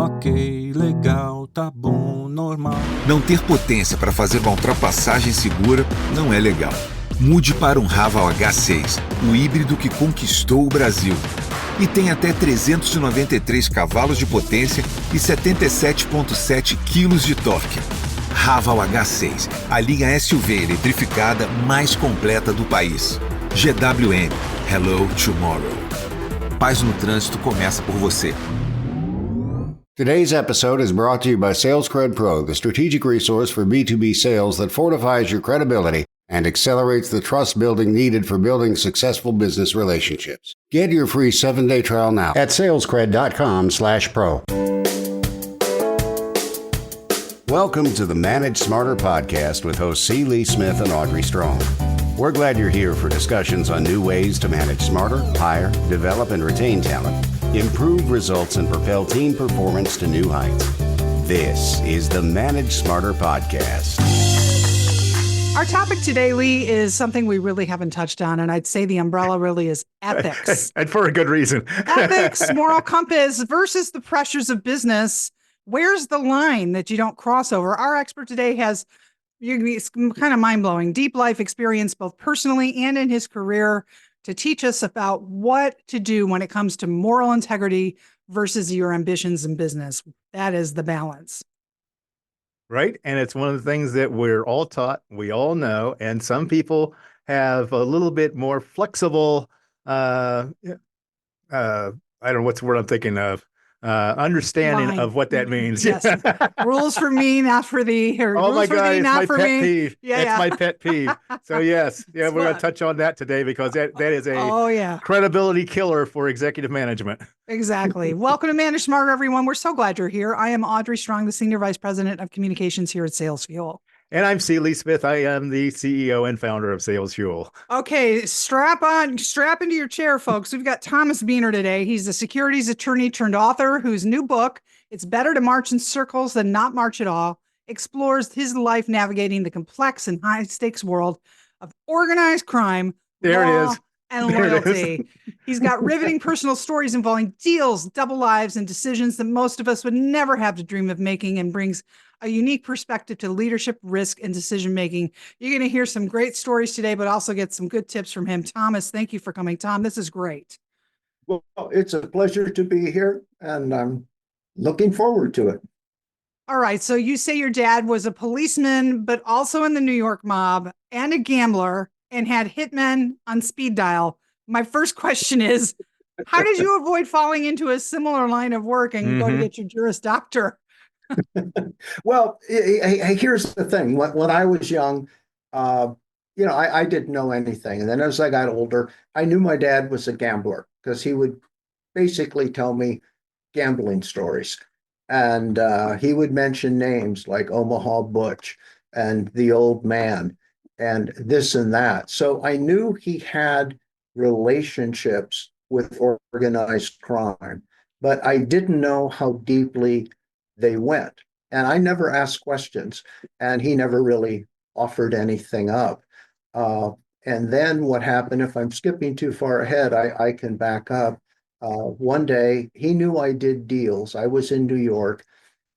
Ok, legal, tá bom, normal. Não ter potência para fazer uma ultrapassagem segura não é legal. Mude para um Raval H6, o híbrido que conquistou o Brasil. E tem até 393 cavalos de potência e 77,7 quilos de torque. Raval H6, a linha SUV eletrificada mais completa do país. GWM, Hello Tomorrow. Paz no trânsito começa por você. Today's episode is brought to you by SalesCred Pro, the strategic resource for B2B sales that fortifies your credibility and accelerates the trust building needed for building successful business relationships. Get your free 7-day trial now at salescred.com/pro. Welcome to the Manage Smarter podcast with hosts C. Lee Smith and Audrey Strong. We're glad you're here for discussions on new ways to manage smarter, hire, develop, and retain talent, improve results, and propel team performance to new heights. This is the Manage Smarter podcast. Our topic today, Lee, is something we really haven't touched on, and I'd say the umbrella really is ethics. And for a good reason. Ethics, moral compass versus the pressures of business. Where's the line that you don't cross over? Our expert today has it's kind of mind-blowing, deep life experience, both personally and in his career, to teach us about what to do when it comes to moral integrity versus your ambitions in business. That is the balance. Right. And it's one of the things that we're all taught, we all know, and some people have a little bit more flexible, I don't know what's the word I'm thinking of, understanding of what that means. Yes. Rules for me, not for thee. Or oh my God, thee, it's not my for pet me. peeve. It's my pet peeve. So yes, we're going to touch on that today because that is a credibility killer for executive management. Exactly. Welcome to Manage Smarter, everyone. We're so glad you're here. I am Audrey Strong, the Senior Vice President of Communications here at Sales Fuel. And I'm C. Lee Smith. I am the CEO and founder of Sales Fuel. Okay, strap into your chair, folks. We've got Thomas Beaner today. He's a securities attorney turned author whose new book, It's Better to March in Circles Than Not March at All, explores his life navigating the complex and high-stakes world of organized crime, law, and loyalty. He's got riveting personal stories involving deals, double lives, and decisions that most of us would never have to dream of making, and brings a unique perspective to leadership, risk, and decision-making. You're going to hear some great stories today, but also get some good tips from him. Thomas, thank you for coming. Tom, this is great. Well, it's a pleasure to be here, and I'm looking forward to it. All right. So you say your dad was a policeman, but also in the New York mob and a gambler and had hitmen on speed dial. My first question is, how did you avoid falling into a similar line of work and go to get your Juris Doctor? Well, here's the thing. When I was young, I didn't know anything. And then as I got older, I knew my dad was a gambler because he would basically tell me gambling stories. And he would mention names like Omaha Butch and the Old Man and this and that. So I knew he had relationships with organized crime, but I didn't know how deeply they went. And I never asked questions, and he never really offered anything up. And then what happened, if I'm skipping too far ahead, I can back up. One day, he knew I did deals. I was in New York,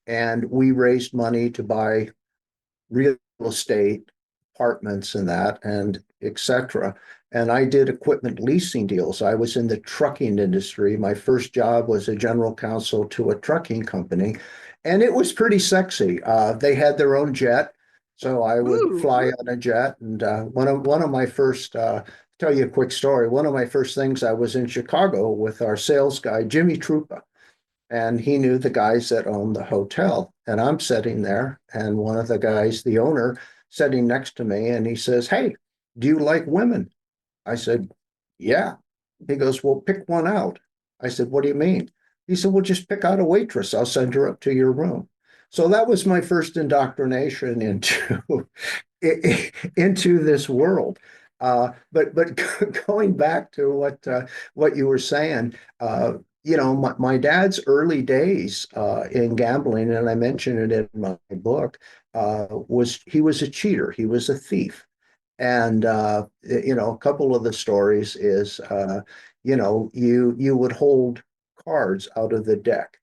and we raised money to buy real estate, apartments and that, and et cetera. And I did equipment leasing deals. I was in the trucking industry. My first job was a general counsel to a trucking company. And it was pretty sexy. They had their own jet, so I would fly on a jet. And one of my first, tell you a quick story. One of my first things, I was in Chicago with our sales guy, Jimmy Trupa, and he knew the guys that owned the hotel. And I'm sitting there, and one of the guys, the owner, sitting next to me, and he says, "Hey, do you like women?" I said, "Yeah." He goes, "Well, pick one out." I said, "What do you mean?" He said, "Well, just pick out a waitress. I'll send her up to your room." So that was my first indoctrination into this world. But going back to what you were saying, my dad's early days in gambling, and I mentioned it in my book, he was a cheater. He was a thief. And, a couple of the stories is, you would hold cards out of the deck.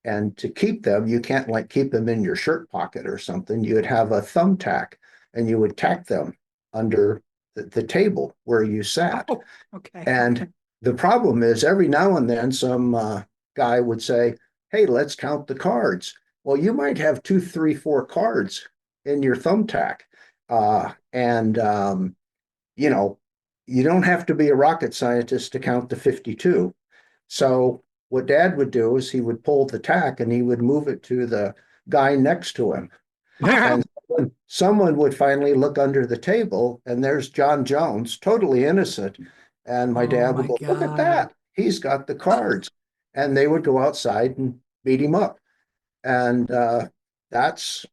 And to keep them, you can't like keep them in your shirt pocket or something. You would have a thumbtack and you would tack them under the table where you sat. Oh, okay. And the problem is every now and then some guy would say, "Hey, let's count the cards." Well, you might have two, three, four cards in your thumbtack. And you know, you don't have to be a rocket scientist to count to 52. So what dad would do is he would pull the tack and he would move it to the guy next to him. And someone would finally look under the table and there's John Jones, totally innocent. And my Oh dad would my go, "Look at God. that. He's got the cards." And they would go outside and beat him up. And that's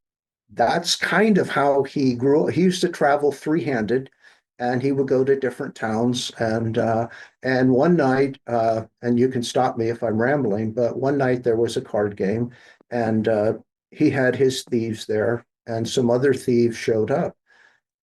that's kind of how he grew up. He used to travel three-handed and he would go to different towns and one night and you can stop me if I'm rambling, but one night there was a card game and he had his thieves there and some other thieves showed up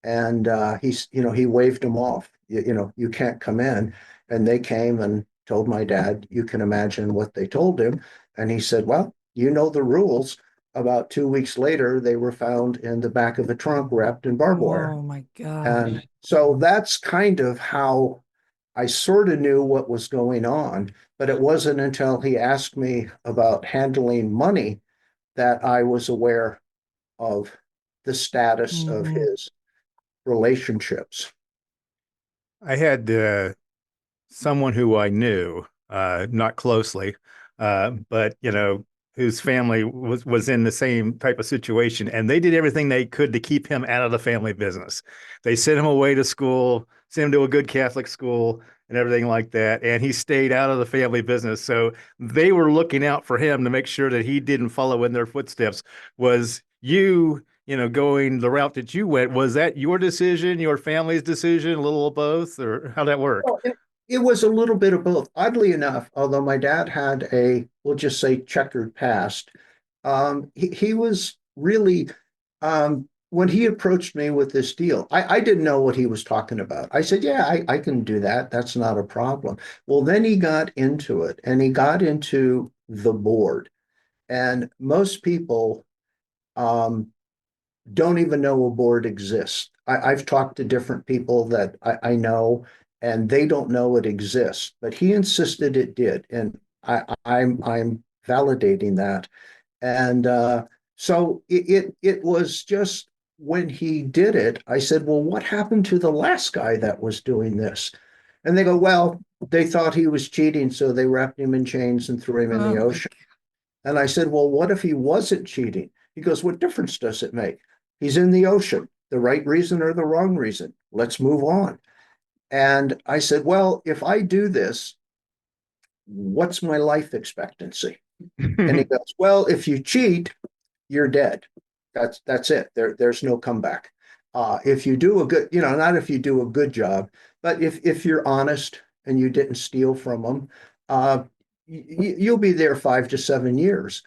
and he waved them off. You can't come in. And they came and told my dad, you can imagine what they told him. And he said, "Well, you know the rules." About 2 weeks later, they were found in the back of a trunk wrapped in barbed wire. Oh my gosh. And so that's kind of how I sort of knew what was going on. But it wasn't until he asked me about handling money that I was aware of the status of Mhm. his relationships. I had someone who I knew, not closely, but whose family was in the same type of situation, and they did everything they could to keep him out of the family business. They sent him away to school, sent him to a good Catholic school, and everything like that, and he stayed out of the family business. So they were looking out for him to make sure that he didn't follow in their footsteps. Was going the route that you went, was that your decision, your family's decision, a little of both, or how'd that work? Well, it was a little bit of both. Oddly enough, although my dad had we'll just say, checkered past, he was really, when he approached me with this deal, I didn't know what he was talking about. I said, "Yeah, I can do that. That's not a problem." Well, then he got into it and he got into the board. And most people, um, don't even know a board exists. I've talked to different people that I know, and they don't know it exists. But he insisted it did, and I'm validating that. And so it was just when he did it, I said, "Well, what happened to the last guy that was doing this?" And they go, "Well, they thought he was cheating, so they wrapped him in chains and threw him in Oh the my ocean." And I said, "Well, what if he wasn't cheating?" He goes, "What difference does it make? He's in the ocean, the right reason or the wrong reason. Let's move on." And I said, "Well, if I do this, what's my life expectancy?" And he goes, "Well, if you cheat, you're dead. That's it. There's no comeback. If you do a good, not if you do a good job, but if you're honest and you didn't steal from them, you'll be there 5 to 7 years,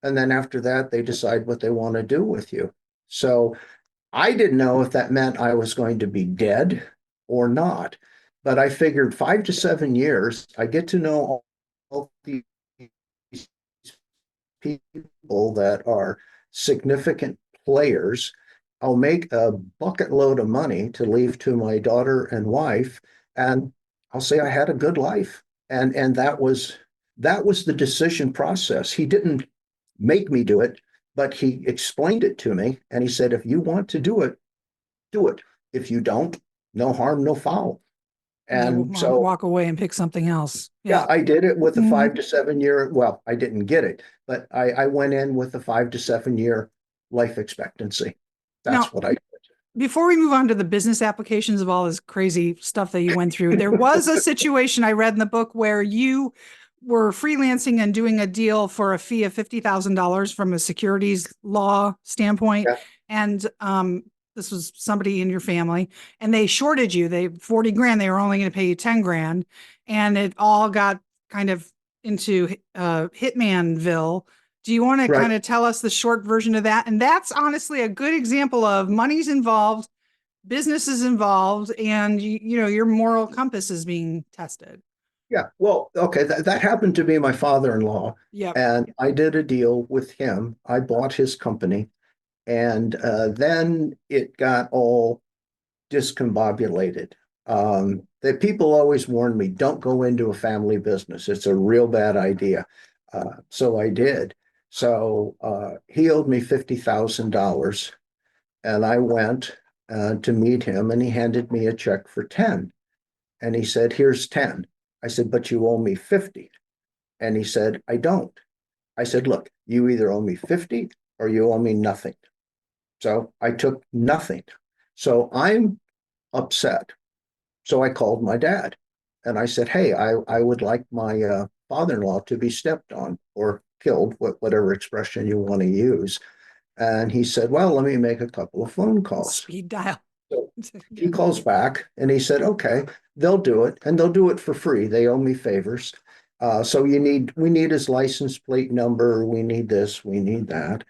and then after that, they decide what they want to do with you." So I didn't know if that meant I was going to be dead or not, but I figured 5 to 7 years, I get to know all these people that are significant players. I'll make a bucket load of money to leave to my daughter and wife, and I'll say I had a good life. And that was the decision process. He didn't make me do it, but he explained it to me, and he said, "If you want to do it, do it. If you don't, no harm, no foul." Yeah, And so walk away and pick something else. yeah, Yeah. I did it with a Mhm. 5 to 7 year. Well, I didn't get it, but I went in with a 5 to 7 year life expectancy. Now, That's what I. before we move on to the business applications of all this crazy stuff that you went through, there was a situation I read in the book where you were freelancing and doing a deal for a fee of $50,000 from a securities law standpoint. Yeah, And this was somebody in your family, and they shorted you. They 40 grand, they were only going to pay you 10 grand. And it all got kind of into Hitmanville. Do you want to right. kind of tell us the short version of that? And that's honestly a good example of money's involved, business is involved, and your moral compass is being tested. Yeah. Well, okay. That happened to be my father-in-law, Yep. and I did a deal with him. I bought his company, and then it got all discombobulated. The people always warned me, don't go into a family business. It's a real bad idea. So I did. So he owed me $50,000, and I went to meet him, and he handed me a check for 10. And he said, here's 10. I said, but you owe me 50. And he said, I don't. I said, look, you either owe me 50 or you owe me nothing. So I took nothing. So I'm upset. So I called my dad and I said, hey, I would like my father-in-law to be stepped on or killed, whatever expression you want to use. And he said, well, let me make a couple of phone calls. Speed dial. So he calls back and he said, okay, they'll do it and they'll do it for free. They owe me favors. So we need his license plate number. We need this, we need that.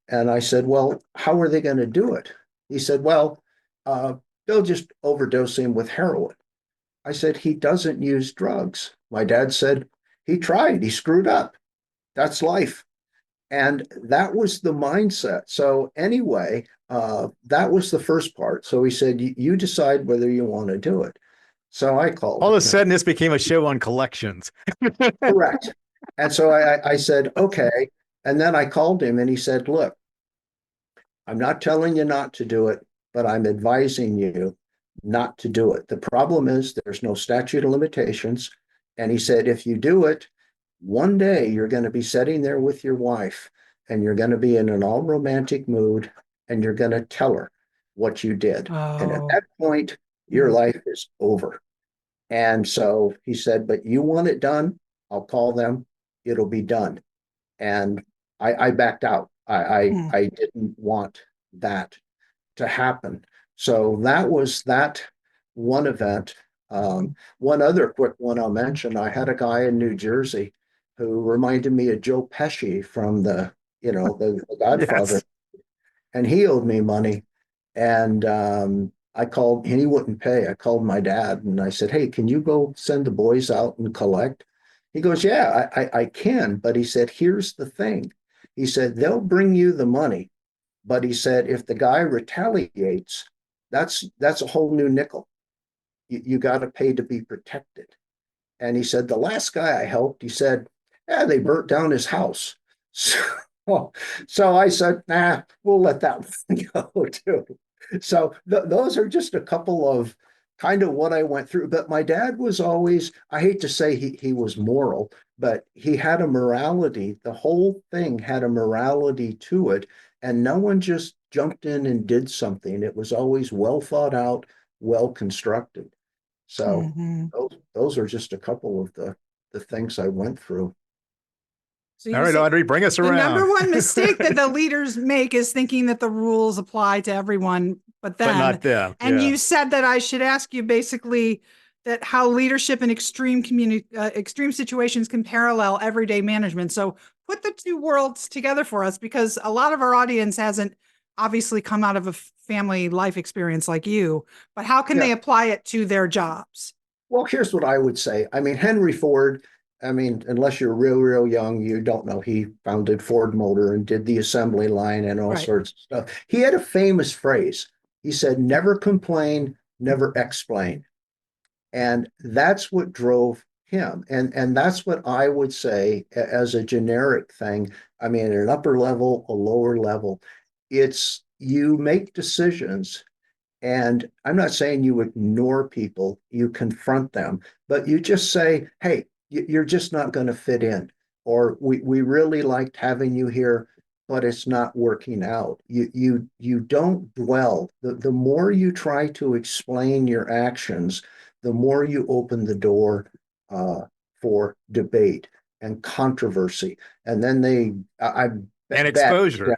And I said, well, how are they going to do it? He said, well, uh, they'll just overdose him with heroin. I said, he doesn't use drugs. My dad said, he tried, he screwed up. That's life. And that was the mindset. So anyway, that was the first part. So he said, you decide whether you want to do it. So I called. All of a sudden, this became a show on collections. Correct. And so I said, okay. And then I called him and he said, look, I'm not telling you not to do it, but I'm advising you not to do it. The problem is there's no statute of limitations. And he said, if you do it, one day you're going to be sitting there with your wife and you're going to be in an all romantic mood and you're going to tell her what you did. And at Oh, that point, your life is over. And so he said, but you want it done? I'll call them. It'll be done. And I backed out. mm. I didn't want that to happen. So that was that one event. One other quick one I'll mention, I had a guy in New Jersey who reminded me of Joe Pesci from the Godfather, Yes. and he owed me money. And I called, and he wouldn't pay. I called my dad and I said, hey, can you go send the boys out and collect? He goes, yeah, I can. But he said, here's the thing. He said, they'll bring you the money. But he said, if the guy retaliates, that's a whole new nickel. You got to pay to be protected. And he said, the last guy I helped, he said, yeah, they burnt down his house. So I said, nah, we'll let that one go too. So those are just a couple of kind of what I went through. But my dad was always, I hate to say he was moral, but he had a morality. The whole thing had a morality to it. And no one just jumped in and did something. It was always well thought out, well constructed. So Mhm. those are just a couple of the things I went through. So All you right, say Audrey, bring us the number around. one mistake that the leaders make is thinking that the rules apply to everyone but But them. not them. And Yeah. you said that I should ask you basically that how leadership in extreme situations can parallel everyday management. So put the two worlds together for us, because a lot of our audience hasn't obviously come out of a family life experience like you, but how can Yeah. they apply it to their jobs? Well, here's what I would say. I mean, Henry Ford, I mean, unless you're real young, you don't know. He founded Ford Motor and did the assembly line and all Right. sorts of stuff. He had a famous phrase. He said, never complain, never explain. And that's what drove him. And that's what I would say as a generic thing. I mean, at an upper level, a lower level, it's you make decisions, and I'm not saying you ignore people, you confront them, but you just say, hey, you're just not going to fit in. Or we really liked having you here, but it's not working out. You don't dwell. The more you try to explain your actions, the more you open the door uh, for debate and controversy. And then I And bet, exposure.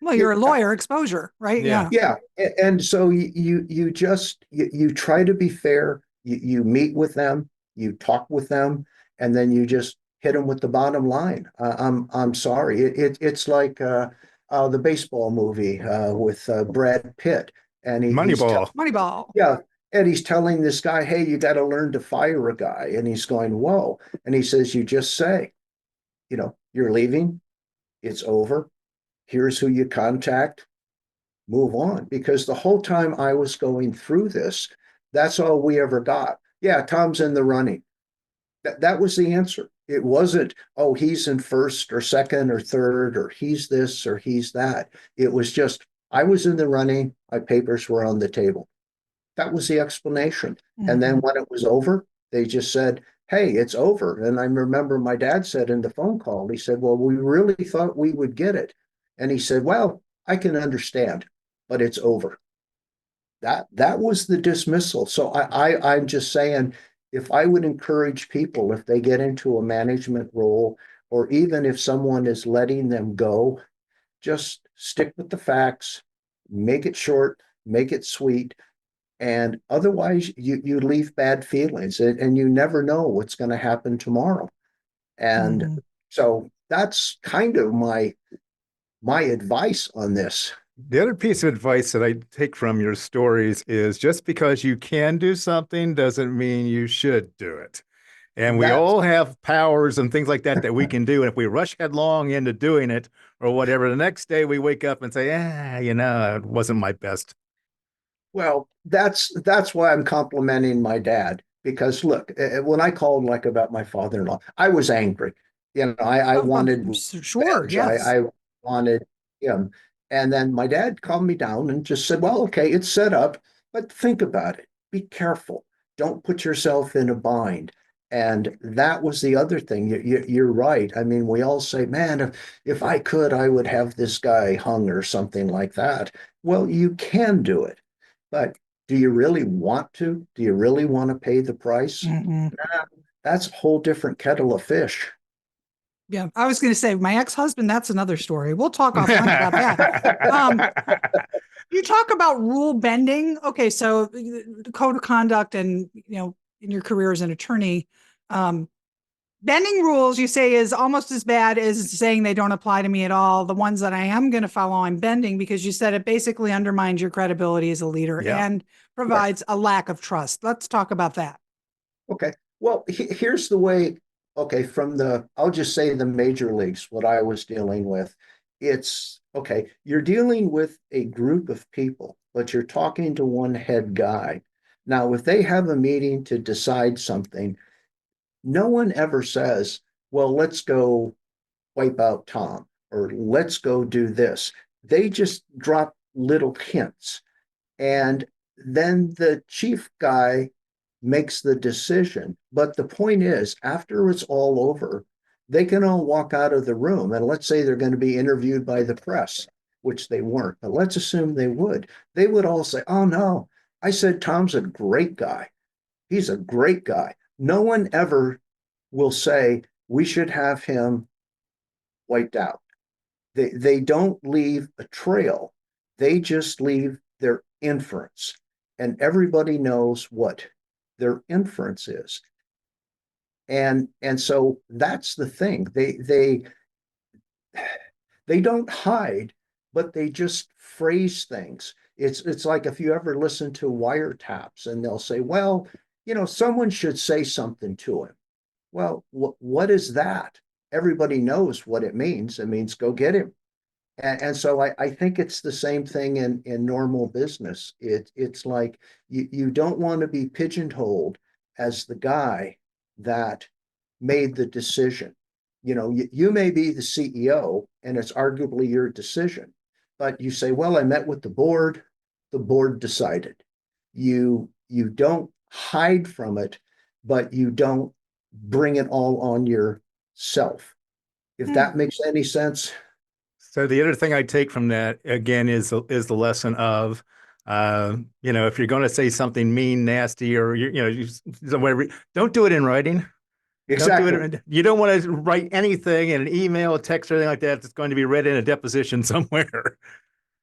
Well, you're a lawyer, exposure, right? Yeah. Yeah. yeah, and so you just you try to be fair. You meet with them, you talk with them, and then you just hit them with the bottom line. I'm sorry. It's like the baseball movie with Brad Pitt, and he's Moneyball. Moneyball. yeah, And he's telling this guy, hey, you got to learn to fire a guy. And he's going, whoa. And he says, you just say, you're leaving, it's over. Here's who you contact, move on. Because the whole time I was going through this, that's all we ever got. Yeah, Tom's in the running. That was the answer. It wasn't, oh, he's in first or second or third, or he's this or he's that. It was just, I was in the running, my papers were on the table. That was the explanation. And then when it was over, they just said, hey, it's over. And I remember my dad said in the phone call, he said, well, we really thought we would get it. And he said, well, I can understand, but it's over. That was the dismissal. So I'm just saying, if I would encourage people, if they get into a management role, or even if someone is letting them go, just stick with the facts, make it short, make it sweet, and otherwise you leave bad feelings, and you never know what's going to happen tomorrow. And so that's kind of my advice on this. The other piece of advice that I take from your stories is just because you can do something doesn't mean you should do it. And we That's all have powers and things like that we can do. And if we rush headlong into doing it or whatever, the next day we wake up and say, it wasn't my best. Well, that's why I'm complimenting my dad, because look, when I called like about my father-in-law, I was angry. I wanted Sure, revenge. yes. I wanted him. And then my dad calmed me down and just said, well, okay, it's set up, but think about it. Be careful. Don't put yourself in a bind. And that was the other thing. You're right. I mean, we all say, man, if I could, I would have this guy hung or something like that. Well, you can do it. But do you really want to? Do you really want to pay the price? Nah, that's a whole different kettle of fish. Yeah, I was going to say my ex-husband. That's another story. We'll talk offline about that. You talk about rule bending. Okay, so the code of conduct, and in your career as an attorney, bending rules, you say, is almost as bad as saying they don't apply to me at all. The ones that I am going to follow, I'm bending, because you said it basically undermines your credibility as a leader and provides a lack of trust. Let's talk about that. Okay. Well, here's the way. Okay, I'll just say the major leagues, what I was dealing with. It's okay, you're dealing with a group of people, but you're talking to one head guy. Now, if they have a meeting to decide something, no one ever says, well, let's go wipe out Tom, or let's go do this. They just drop little hints. And then the chief guy makes the decision. But the point is, after it's all over, they can all walk out of the room. And let's say they're going to be interviewed by the press, which they weren't, but let's assume they would. They would all say, oh, no, I said Tom's a great guy. He's a great guy. No one ever will say we should have him wiped out. They don't leave a trail. They just leave their inference. And everybody knows what their inference is. And so that's the thing. They don't hide, but they just phrase things. It's like if you ever listen to wiretaps, and they'll say, well, someone should say something to him. Well, what is that? Everybody knows what it means. It means go get him. And so I think it's the same thing in normal business. It's like you don't want to be pigeonholed as the guy that made the decision. You may be the CEO and it's arguably your decision, but you say, well, I met with the board decided. You don't hide from it, but you don't bring it all on yourself. If that makes any sense. So the other thing I take from that again is the lesson of, if you're going to say something mean, nasty, or whatever, don't do it in writing. Exactly. Don't do it. You don't want to write anything in an email, a text, or anything like that that's going to be read in a deposition somewhere.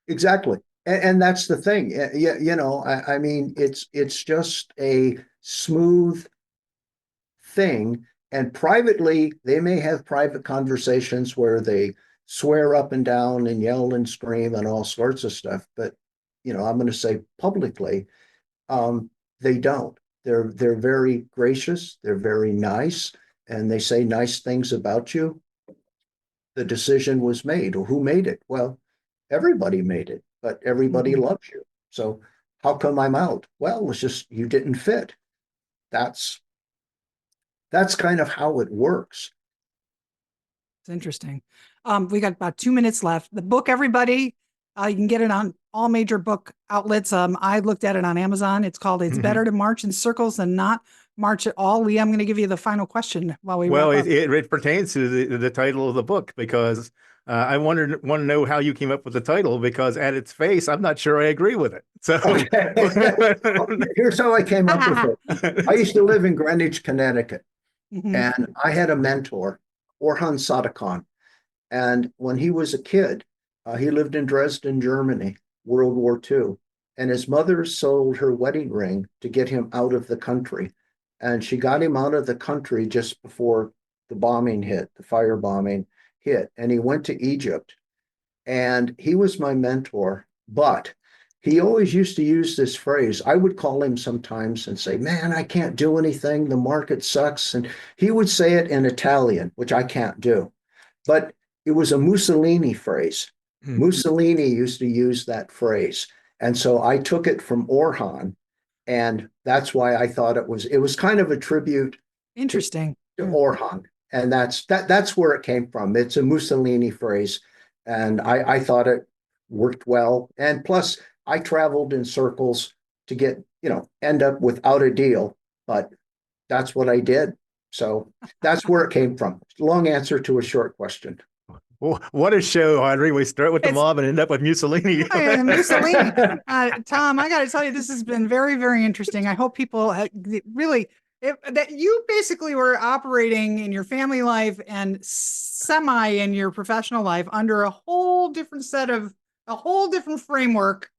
Exactly. And that's the thing. I mean, it's just a smooth thing. And privately, they may have private conversations where they swear up and down and yell and scream and all sorts of stuff. But, I'm going to say publicly, they don't. They're very gracious, they're very nice, and they say nice things about you. The decision was made. Or who made it? Well, everybody made it, but everybody loves you. So how come I'm out? Well, it's just you didn't fit. That's kind of how it works. It's interesting. We got about 2 minutes left. The book, everybody, you can get it on all major book outlets. I looked at it on Amazon. It's called "It's Better to March in Circles Than Not March at All." Lee, I'm going to give you the final question while we wrap up. It pertains to the title of the book, because I want to know how you came up with the title, because at its face, I'm not sure I agree with it. So Here's how I came up with it. I used to live in Greenwich, Connecticut, and I had a mentor, Orhan Sadakhan. And when he was a kid, he lived in Dresden, Germany, World War II. And his mother sold her wedding ring to get him out of the country. And she got him out of the country just before the bombing hit, the firebombing hit. And he went to Egypt. And he was my mentor. But he always used to use this phrase. I would call him sometimes and say, "Man, I can't do anything. The market sucks." And he would say it in Italian, which I can't do. But it was a Mussolini phrase. Mussolini used to use that phrase. And so I took it from Orhan. And that's why I thought it was kind of a tribute Interesting. to Orhan. And that's where it came from. It's a Mussolini phrase. And I thought it worked well. And plus, I traveled in circles to get, end up without a deal. But that's what I did. So that's where it came from. Long answer to a short question. Well, what a show, Audrey. We start with the mob and end up with Mussolini. Mussolini. Tom, I got to tell you, this has been very, very interesting. I hope people that you basically were operating in your family life and semi in your professional life under a whole different framework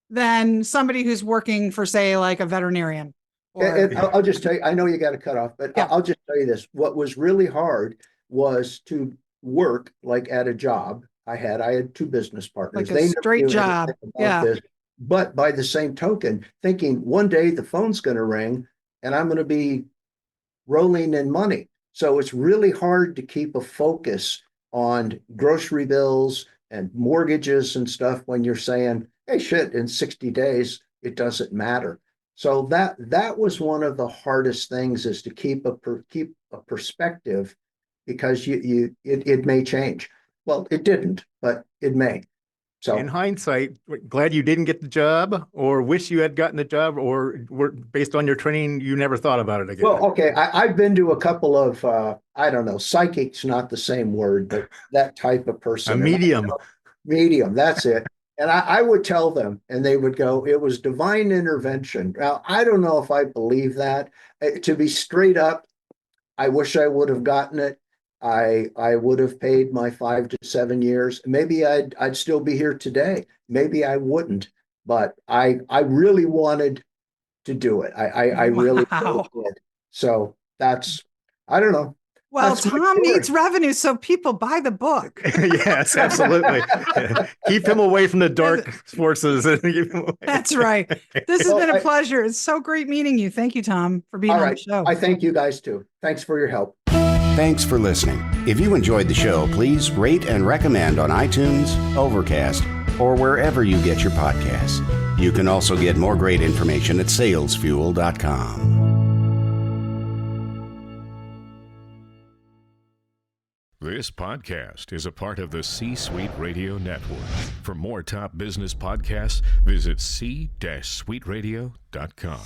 than somebody who's working for, say, like a veterinarian. I'll just tell you, I know you got to cut off, but yeah. I'll just tell you this. What was really hard was to work like at a job. I had two business partners. Like a straight job. Yeah. This. But by the same token, thinking one day the phone's going to ring and I'm going to be rolling in money. So it's really hard to keep a focus on grocery bills and mortgages and stuff when you're saying, "Hey, shit, in 60 days, it doesn't matter." So that was one of the hardest things, is to keep a perspective, because it may change. Well, it didn't, but it may. So in hindsight, glad you didn't get the job, or wish you had gotten the job, or based on your training, you never thought about it again? Well, okay. I've been to a couple of, I don't know, psychic's not the same word, but that type of person. A medium. Medium, that's it. And I would tell them, and they would go, "It was divine intervention." Now, I don't know if I believe that. To be straight up, I wish I would have gotten it. I would have paid my 5 to 7 years. Maybe I'd still be here today. Maybe I wouldn't, but I really wanted to do it. I really did. So that's, I don't know. Well, Tom needs revenue, so people buy the book. Yes, absolutely. Keep him away from the dark forces. That's right. This has been a pleasure. It's so great meeting you. Thank you, Tom, for being on the show. I thank you guys too. Thanks for your help. Thanks for listening. If you enjoyed the show, please rate and recommend on iTunes, Overcast, or wherever you get your podcasts. You can also get more great information at salesfuel.com. This podcast is a part of the C-Suite Radio Network. For more top business podcasts, visit c-suiteradio.com.